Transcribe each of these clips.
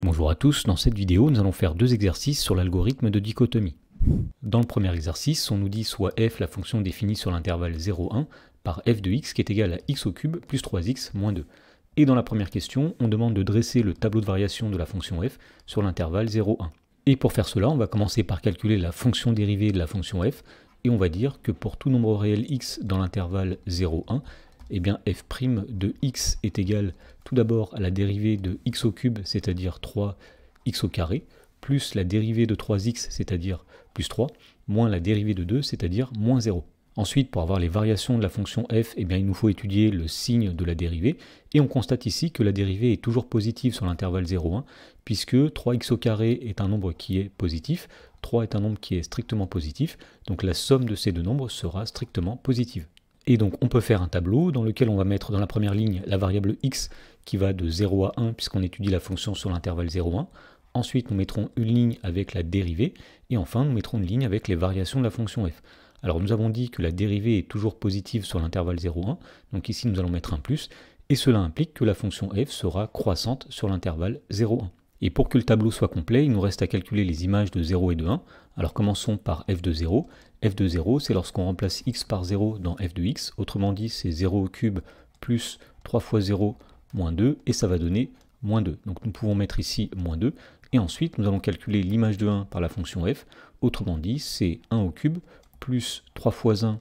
Bonjour à tous, dans cette vidéo nous allons faire deux exercices sur l'algorithme de dichotomie. Dans le premier exercice, on nous dit soit f la fonction définie sur l'intervalle 0,1 par f de x qui est égal à x au cube plus 3x moins 2. Et dans la première question, on demande de dresser le tableau de variation de la fonction f sur l'intervalle 0,1. Et pour faire cela, on va commencer par calculer la fonction dérivée de la fonction f, et on va dire que pour tout nombre réel x dans l'intervalle 0,1, eh bien f' de x est égal tout d'abord à la dérivée de x au cube, c'est-à-dire 3x au carré, plus la dérivée de 3x, c'est-à-dire plus 3, moins la dérivée de 2, c'est-à-dire moins 0. Ensuite, pour avoir les variations de la fonction f, eh bien, il nous faut étudier le signe de la dérivée, et on constate ici que la dérivée est toujours positive sur l'intervalle 0,1, puisque 3x au carré est un nombre qui est positif, 3 est un nombre qui est strictement positif, donc la somme de ces deux nombres sera strictement positive. Et donc on peut faire un tableau dans lequel on va mettre dans la première ligne la variable x qui va de 0 à 1 puisqu'on étudie la fonction sur l'intervalle 0,1. Ensuite nous mettrons une ligne avec la dérivée et enfin nous mettrons une ligne avec les variations de la fonction f. Alors nous avons dit que la dérivée est toujours positive sur l'intervalle 0,1, donc ici nous allons mettre un plus, et cela implique que la fonction f sera croissante sur l'intervalle 0,1. Et pour que le tableau soit complet, il nous reste à calculer les images de 0 et de 1. Alors commençons par f de 0. f de 0, c'est lorsqu'on remplace x par 0 dans f de x. Autrement dit, c'est 0 au cube plus 3 fois 0 moins 2, et ça va donner moins 2. Donc nous pouvons mettre ici moins 2. Et ensuite, nous allons calculer l'image de 1 par la fonction f. Autrement dit, c'est 1 au cube plus 3 fois 1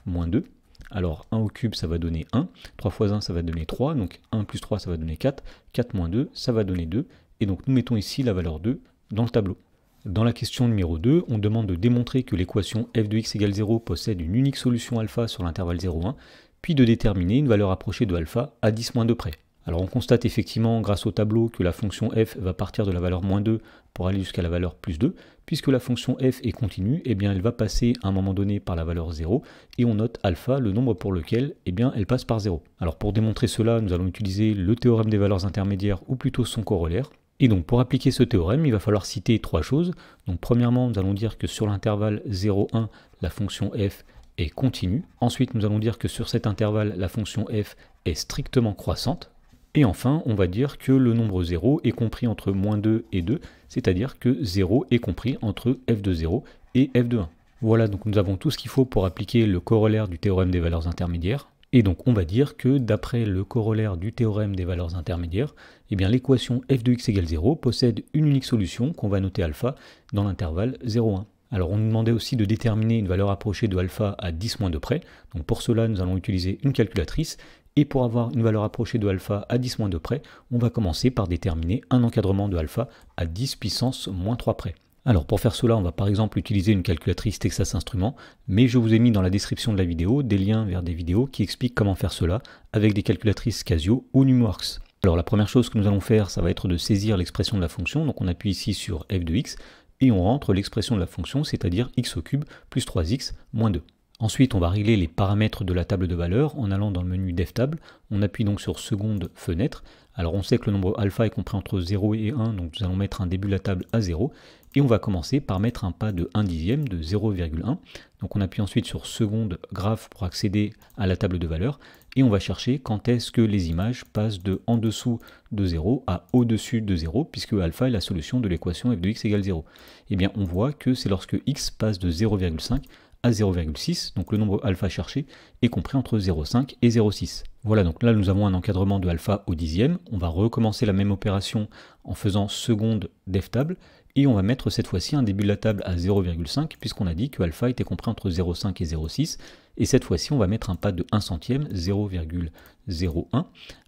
moins 2. Alors 1 au cube, ça va donner 1. 3 fois 1, ça va donner 3. Donc 1 plus 3, ça va donner 4. 4 moins 2, ça va donner 2. Et donc nous mettons ici la valeur 2 dans le tableau. Dans la question numéro 2, on demande de démontrer que l'équation f de x égale 0 possède une unique solution alpha sur l'intervalle 0,1, puis de déterminer une valeur approchée de alpha à 10-2 près. Alors on constate effectivement grâce au tableau que la fonction f va partir de la valeur moins 2 pour aller jusqu'à la valeur plus 2, puisque la fonction f est continue, eh bien elle va passer à un moment donné par la valeur 0, et on note alpha, le nombre pour lequel eh bien, elle passe par 0. Alors pour démontrer cela, nous allons utiliser le théorème des valeurs intermédiaires, ou plutôt son corollaire. Et donc pour appliquer ce théorème, il va falloir citer trois choses. Donc premièrement, nous allons dire que sur l'intervalle 0,1, la fonction f est continue. Ensuite, nous allons dire que sur cet intervalle, la fonction f est strictement croissante. Et enfin, on va dire que le nombre 0 est compris entre moins 2 et 2, c'est-à-dire que 0 est compris entre f de 0 et f de 1. Voilà, donc nous avons tout ce qu'il faut pour appliquer le corollaire du théorème des valeurs intermédiaires. Et donc on va dire que d'après le corollaire du théorème des valeurs intermédiaires, eh bien l'équation f de x égale 0 possède une unique solution qu'on va noter alpha dans l'intervalle 0,1. Alors on nous demandait aussi de déterminer une valeur approchée de alpha à 10-2 près. Donc pour cela nous allons utiliser une calculatrice. Et pour avoir une valeur approchée de alpha à 10-2 près, on va commencer par déterminer un encadrement de alpha à 10 puissance moins 3 près. Alors pour faire cela, on va par exemple utiliser une calculatrice Texas Instruments, mais je vous ai mis dans la description de la vidéo des liens vers des vidéos qui expliquent comment faire cela avec des calculatrices Casio ou Numworks. Alors la première chose que nous allons faire, ça va être de saisir l'expression de la fonction, donc on appuie ici sur f de x, et on rentre l'expression de la fonction, c'est-à-dire x au cube plus 3x moins 2. Ensuite, on va régler les paramètres de la table de valeurs en allant dans le menu DevTable. On appuie donc sur seconde fenêtre. Alors on sait que le nombre alpha est compris entre 0 et 1, donc nous allons mettre un début de la table à 0. Et on va commencer par mettre un pas de 1 dixième, de 0,1. Donc on appuie ensuite sur seconde graphe pour accéder à la table de valeurs. Et on va chercher quand est-ce que les images passent de en dessous de 0 à au-dessus de 0, puisque alpha est la solution de l'équation f de x égale 0. Eh bien on voit que c'est lorsque x passe de 0,5 à 0,6, donc le nombre alpha cherché est compris entre 0,5 et 0,6. Voilà, donc là nous avons un encadrement de alpha au dixième. On va recommencer la même opération en faisant seconde DevTable, et on va mettre cette fois-ci un début de la table à 0,5, puisqu'on a dit que alpha était compris entre 0,5 et 0,6, et cette fois-ci on va mettre un pas de 1 centième, 0,01.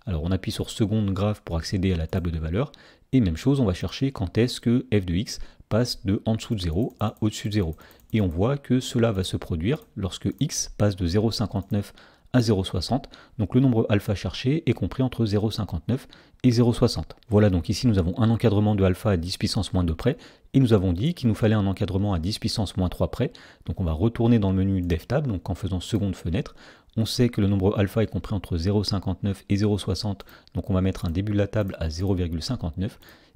Alors on appuie sur seconde graphe pour accéder à la table de valeurs, et même chose, on va chercher quand est-ce que f de x passe de en dessous de 0 à au-dessus de 0. Et on voit que cela va se produire lorsque x passe de 0,59 à 0,60. Donc le nombre alpha cherché est compris entre 0,59 et 0,60. Voilà, donc ici nous avons un encadrement de alpha à 10 puissance moins 2 près, et nous avons dit qu'il nous fallait un encadrement à 10 puissance moins 3 près. Donc on va retourner dans le menu DevTable, donc en faisant seconde fenêtre. On sait que le nombre alpha est compris entre 0,59 et 0,60, donc on va mettre un début de la table à 0,59,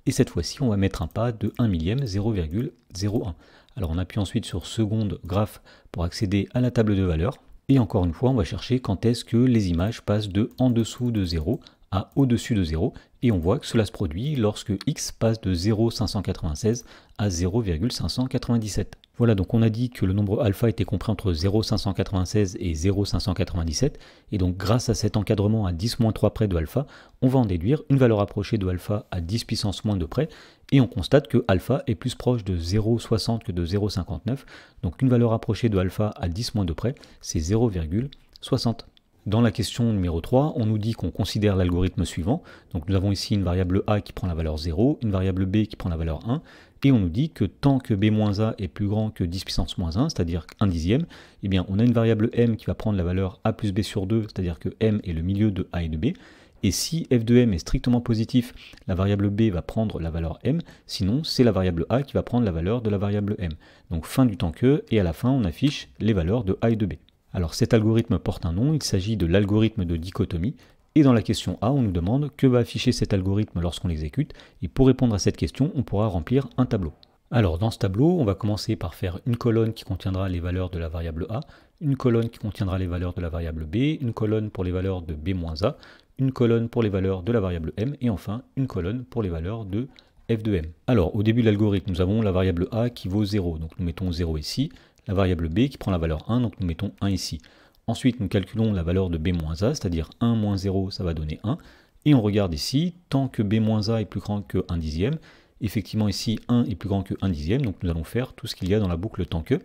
et cette fois-ci on va mettre un pas de 1 millième, 0,01. Alors on appuie ensuite sur seconde graphe pour accéder à la table de valeurs, et encore une fois on va chercher quand est-ce que les images passent de en dessous de 0 à au-dessus de 0, Et on voit que cela se produit lorsque x passe de 0,596 à 0,597. Voilà, donc on a dit que le nombre alpha était compris entre 0,596 et 0,597, et donc grâce à cet encadrement à 10-3 près de alpha, on va en déduire une valeur approchée de alpha à 10 puissance moins 2 près, et on constate que alpha est plus proche de 0,60 que de 0,59, donc une valeur approchée de alpha à 10-2 près, c'est 0,60. Dans la question numéro 3, on nous dit qu'on considère l'algorithme suivant. Donc nous avons ici une variable a qui prend la valeur 0, une variable b qui prend la valeur 1, et on nous dit que tant que b-a est plus grand que 10 puissance moins 1, c'est-à-dire 1 dixième, eh bien on a une variable m qui va prendre la valeur a plus b sur 2, c'est-à-dire que m est le milieu de a et de b, et si f de m est strictement positif, la variable b va prendre la valeur m, sinon c'est la variable a qui va prendre la valeur de la variable m. Donc fin du temps que, et à la fin on affiche les valeurs de a et de b. Alors cet algorithme porte un nom, il s'agit de l'algorithme de dichotomie, et dans la question A, on nous demande que va afficher cet algorithme lorsqu'on l'exécute, et pour répondre à cette question, on pourra remplir un tableau. Alors dans ce tableau, on va commencer par faire une colonne qui contiendra les valeurs de la variable A, une colonne qui contiendra les valeurs de la variable B, une colonne pour les valeurs de B-A, une colonne pour les valeurs de la variable M, et enfin une colonne pour les valeurs de f de m. Alors au début de l'algorithme, nous avons la variable A qui vaut 0, donc nous mettons 0 ici, la variable b qui prend la valeur 1, donc nous mettons 1 ici. Ensuite, nous calculons la valeur de b-a, c'est-à-dire 1 moins 0, ça va donner 1. Et on regarde ici, tant que b-a est plus grand que 1 dixième, effectivement ici 1 est plus grand que 1 dixième, donc nous allons faire tout ce qu'il y a dans la boucle tant que.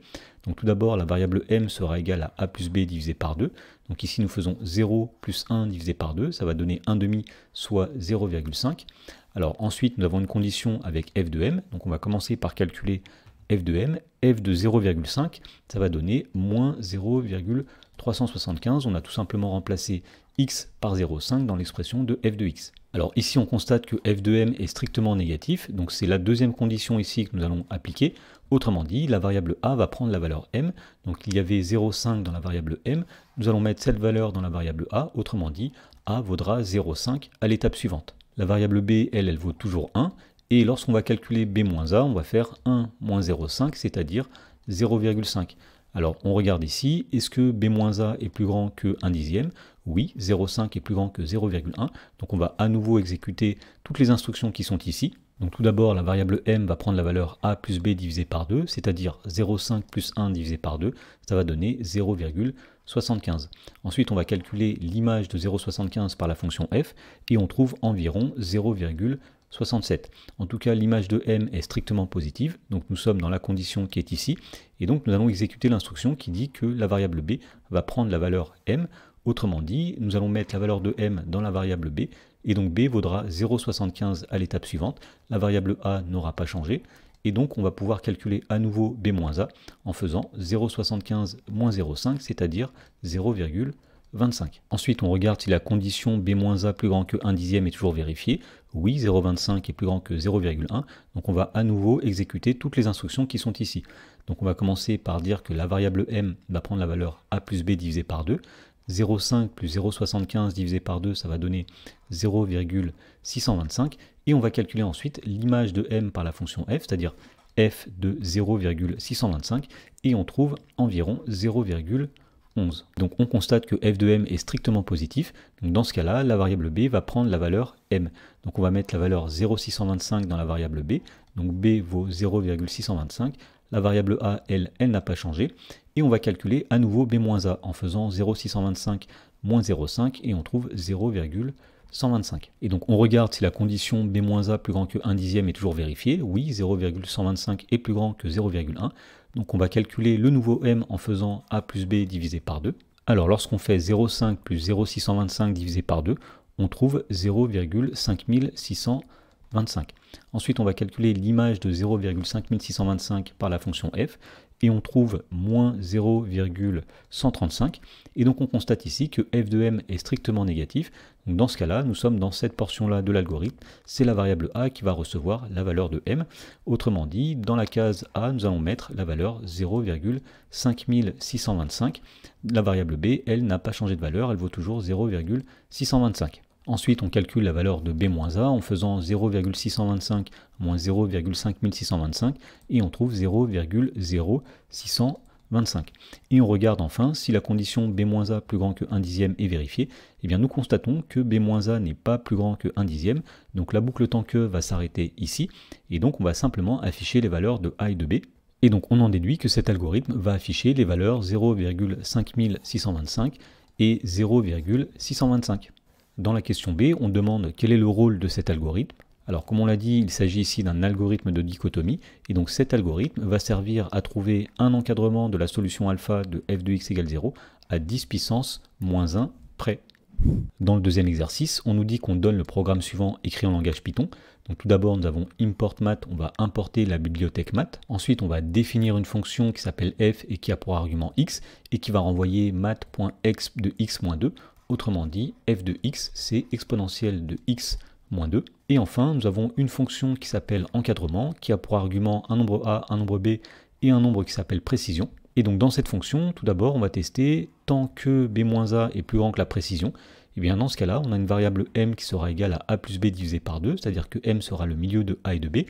Donc tout d'abord, la variable m sera égale à a plus b divisé par 2. Donc ici, nous faisons 0 plus 1 divisé par 2, ça va donner 1 demi, soit 0,5. Alors ensuite, nous avons une condition avec f de m, donc on va commencer par calculer f de m, f de 0,5, ça va donner moins 0,375. On a tout simplement remplacé x par 0,5 dans l'expression de f de x. Alors ici on constate que f de m est strictement négatif, donc c'est la deuxième condition ici que nous allons appliquer. Autrement dit, la variable a va prendre la valeur m, donc il y avait 0,5 dans la variable m, nous allons mettre cette valeur dans la variable a, autrement dit, a vaudra 0,5 à l'étape suivante. La variable b, elle vaut toujours 1, et lorsqu'on va calculer b-a, on va faire 1 moins 0,5, c'est-à-dire 0,5. Alors on regarde ici, est-ce que b-a est plus grand que 1 dixième? Oui, 0,5 est plus grand que 0,1, donc on va à nouveau exécuter toutes les instructions qui sont ici. Donc tout d'abord, la variable m va prendre la valeur a plus b divisé par 2, c'est-à-dire 0,5 plus 1 divisé par 2, ça va donner 0,75. Ensuite, on va calculer l'image de 0,75 par la fonction f, et on trouve environ 0,67. En tout cas, l'image de m est strictement positive, donc nous sommes dans la condition qui est ici, et donc nous allons exécuter l'instruction qui dit que la variable b va prendre la valeur m. Autrement dit, nous allons mettre la valeur de m dans la variable b, et donc b vaudra 0,75 à l'étape suivante. La variable a n'aura pas changé, et donc on va pouvoir calculer à nouveau b-a en faisant 0,75 moins 0,5, c'est-à-dire 0,25. Ensuite, on regarde si la condition b-a plus grand que 1 dixième est toujours vérifiée. Oui, 0,25 est plus grand que 0,1, donc on va à nouveau exécuter toutes les instructions qui sont ici. Donc on va commencer par dire que la variable m va prendre la valeur a plus b divisé par 2. 0,5 plus 0,75 divisé par 2, ça va donner 0,625. Et on va calculer ensuite l'image de m par la fonction f, c'est-à-dire f de 0,625, et on trouve environ 0,11. Donc on constate que f de m est strictement positif. Donc dans ce cas-là, la variable b va prendre la valeur m. Donc on va mettre la valeur 0,625 dans la variable b. Donc b vaut 0,625. La variable a, elle n'a pas changé. Et on va calculer à nouveau b-a en faisant 0,625 moins 0,5 et on trouve 0,125. Et donc on regarde si la condition b-a plus grand que 1 dixième est toujours vérifiée. Oui, 0,125 est plus grand que 0,1. Donc on va calculer le nouveau m en faisant a plus b divisé par 2. Alors lorsqu'on fait 0,5 plus 0,625 divisé par 2, on trouve 0,5625. Ensuite, on va calculer l'image de 0,5625 par la fonction f, et on trouve moins 0,135. Et donc on constate ici que f de m est strictement négatif. Donc dans ce cas-là, nous sommes dans cette portion-là de l'algorithme. C'est la variable a qui va recevoir la valeur de m. Autrement dit, dans la case a, nous allons mettre la valeur 0,5625. La variable b, elle n'a pas changé de valeur, elle vaut toujours 0,625. Ensuite, on calcule la valeur de b-a en faisant 0,625 moins 0,5625 et on trouve 0,0625. 25. Et on regarde enfin si la condition b-a plus grand que 1 dixième est vérifiée. Eh bien nous constatons que b-a n'est pas plus grand que 1 dixième, donc la boucle tant que va s'arrêter ici, et donc on va simplement afficher les valeurs de a et de b. Et donc on en déduit que cet algorithme va afficher les valeurs 0,5625 et 0,625. Dans la question B, on demande quel est le rôle de cet algorithme. Alors comme on l'a dit, il s'agit ici d'un algorithme de dichotomie, et donc cet algorithme va servir à trouver un encadrement de la solution alpha de f de x égale 0 à 10 puissance moins 1 près. Dans le deuxième exercice, on nous dit qu'on donne le programme suivant écrit en langage Python. Donc tout d'abord, nous avons import math, on va importer la bibliothèque math. Ensuite, on va définir une fonction qui s'appelle f et qui a pour argument x, et qui va renvoyer math.exp de x-2. Autrement dit, f de x, c'est exponentielle de x moins 2. Et enfin, nous avons une fonction qui s'appelle encadrement, qui a pour argument un nombre a, un nombre b et un nombre qui s'appelle précision. Et donc dans cette fonction, tout d'abord, on va tester tant que b-a est plus grand que la précision. Et bien dans ce cas-là, on a une variable m qui sera égale à a plus b divisé par 2, c'est-à-dire que m sera le milieu de a et de b.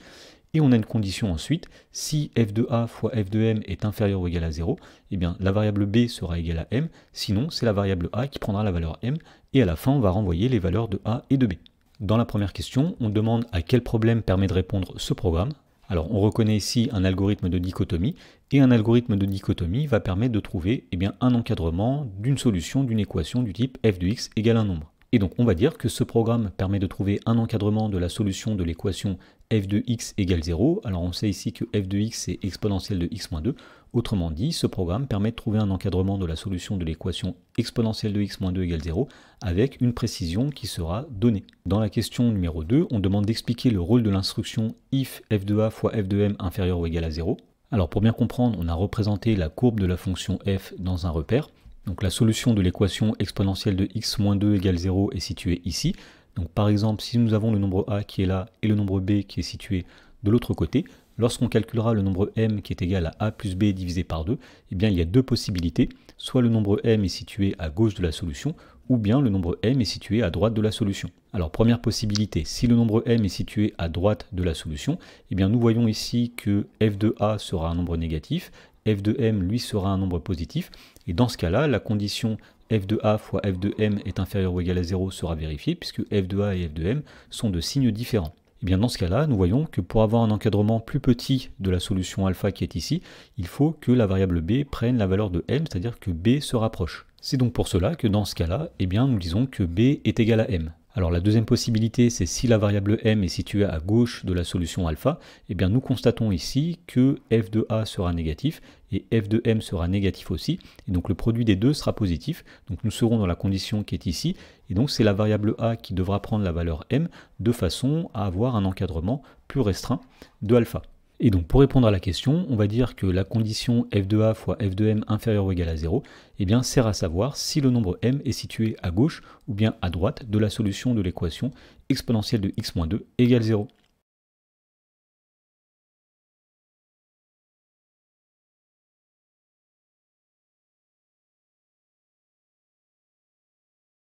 Et on a une condition ensuite, si f de a fois f de m est inférieur ou égal à 0, et bien la variable b sera égale à m, sinon c'est la variable a qui prendra la valeur m, et à la fin on va renvoyer les valeurs de a et de b. Dans la première question, on demande à quel problème permet de répondre ce programme. Alors on reconnaît ici un algorithme de dichotomie, et un algorithme de dichotomie va permettre de trouver un encadrement d'une solution d'une équation du type f de x égale un nombre. Et donc on va dire que ce programme permet de trouver un encadrement de la solution de l'équation f de x égale 0. Alors on sait ici que f de x c'est exponentielle de x-2. Autrement dit, ce programme permet de trouver un encadrement de la solution de l'équation exponentielle de x-2 égale 0 avec une précision qui sera donnée. Dans la question numéro 2, on demande d'expliquer le rôle de l'instruction if f de a fois f de m inférieur ou égal à 0. Alors pour bien comprendre, on a représenté la courbe de la fonction f dans un repère. Donc la solution de l'équation exponentielle de x-2 égale 0 est située ici. Donc par exemple, si nous avons le nombre a qui est là et le nombre b qui est situé de l'autre côté, lorsqu'on calculera le nombre m qui est égal à a plus b divisé par 2, eh bien il y a deux possibilités. Soit le nombre m est situé à gauche de la solution, ou bien le nombre m est situé à droite de la solution. Alors première possibilité, si le nombre m est situé à droite de la solution, eh bien nous voyons ici que f de a sera un nombre négatif, f de m lui sera un nombre positif, et dans ce cas-là, la condition f de a fois f de m est inférieur ou égal à 0 sera vérifiée, puisque f de a et f de m sont de signes différents. Et bien dans ce cas-là, nous voyons que pour avoir un encadrement plus petit de la solution alpha qui est ici, il faut que la variable b prenne la valeur de m, c'est-à-dire que b se rapproche. C'est donc pour cela que dans ce cas-là, eh bien nous disons que b est égal à m. Alors la deuxième possibilité, c'est si la variable m est située à gauche de la solution alpha, eh bien nous constatons ici que f de a sera négatif et f de m sera négatif aussi, et donc le produit des deux sera positif, donc nous serons dans la condition qui est ici, et donc c'est la variable a qui devra prendre la valeur m de façon à avoir un encadrement plus restreint de alpha. Et donc pour répondre à la question, on va dire que la condition f de a fois f de m inférieur ou égal à 0 eh bien, sert à savoir si le nombre m est situé à gauche ou bien à droite de la solution de l'équation exponentielle de x-2 égale 0.